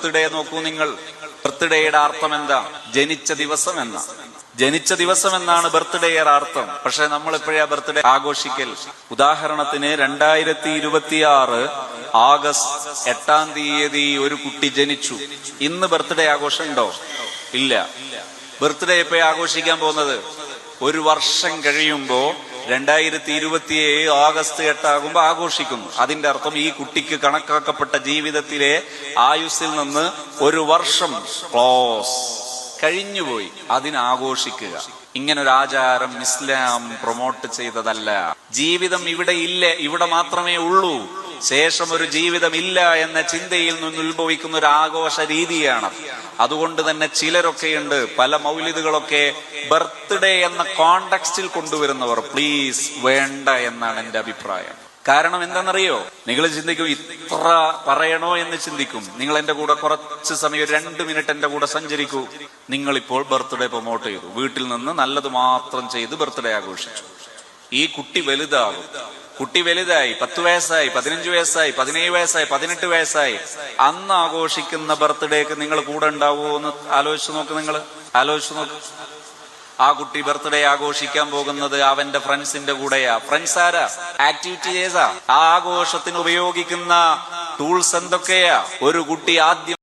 Birthday നോക്കൂ നിങ്ങൾ. ബർത്ത്ഡേയുടെ അർത്ഥം എന്താ? ജനിച്ച ദിവസം എന്നാണ് ബർത്ത്ഡേയുടെ അർത്ഥം. പക്ഷെ നമ്മൾ എപ്പോഴാ ബർത്ത്ഡേ ആഘോഷിക്കൽ? ഉദാഹരണത്തിന് 2026 ആഗസ്റ്റ് 8-ാം തീയതി ഒരു കുട്ടി ജനിച്ചു. ഇന്ന് ബർത്ത്ഡേ ആഘോഷം ഉണ്ടോ? ഇല്ല. ബർത്ത്ഡേ എപ്പോഴാ ആഘോഷിക്കാൻ പോകുന്നത്? ഒരു വർഷം കഴിയുമ്പോ 2027 ആഗസ്റ്റ് 8 ആകുമ്പോ ആഘോഷിക്കുന്നു. അതിന്റെ അർത്ഥം ഈ കുട്ടിക്ക് കണക്കാക്കപ്പെട്ട ജീവിതത്തിലെ ആയുസ്സിൽ നിന്ന് ഒരു വർഷം ക്ലോസ് കഴിഞ്ഞുപോയി. അതിനാഘോഷിക്കുക. ഇങ്ങനൊരു ആചാരം ഇസ്ലാം പ്രൊമോട്ട് ചെയ്തതല്ല. ജീവിതം ഇവിടെ ഇല്ല, ഇവിടെ മാത്രമേ ഉള്ളൂ, ശേഷം ഒരു ജീവിതമില്ല എന്ന ചിന്തയിൽ നിന്ന് ഉത്ഭവിക്കുന്ന ഒരു ആഘോഷ രീതിയാണ്. അതുകൊണ്ട് തന്നെ ചിലരൊക്കെയുണ്ട്, പല മൗലിദുകളൊക്കെ ബർത്ത്ഡേ എന്ന കോണ്ടെക്സ്റ്റിൽ കൊണ്ടുവരുന്നവർ. പ്ലീസ്, വേണ്ട എന്നാണ് എന്റെ അഭിപ്രായം. കാരണം എന്താണെന്നറിയോ? നിങ്ങൾ ചിന്തിക്കും, ഇത്ര പറയണോ എന്ന് ചിന്തിക്കും. നിങ്ങൾ എന്റെ കൂടെ കുറച്ച് സമയം, 2 മിനിറ്റ് എന്റെ കൂടെ സഞ്ചരിക്കൂ. നിങ്ങളിപ്പോൾ ബർത്ത്ഡേ പ്രൊമോട്ട് ചെയ്തു, വീട്ടിൽ നിന്ന് നല്ലത് മാത്രം ചെയ്ത് ബർത്ത്ഡേ ആഘോഷിച്ചു. ഈ കുട്ടി വലുതാകും. കുട്ടി വലുതായി, 10 വയസ്സായി, 15 വയസ്സായി, 17 വയസ്സായി, 18 വയസ്സായി. അന്ന് ആഘോഷിക്കുന്ന ബർത്ത്ഡേക്ക് നിങ്ങൾ കൂടെ ഉണ്ടാവുമോ എന്ന് ആലോചിച്ചു നോക്ക്. ആ കുട്ടി ബർത്ത്ഡേ ആഘോഷിക്കാൻ പോകുന്നത് അവന്റെ ഫ്രണ്ട്സിന്റെ കൂടെയാ. ഫ്രണ്ട്സ് ആരാ? ആക്ടിവിറ്റീസാ. ആ ആഘോഷത്തിന് ഉപയോഗിക്കുന്ന ടൂൾസ് എന്തൊക്കെയാ? ഒരു കുട്ടി ആദ്യം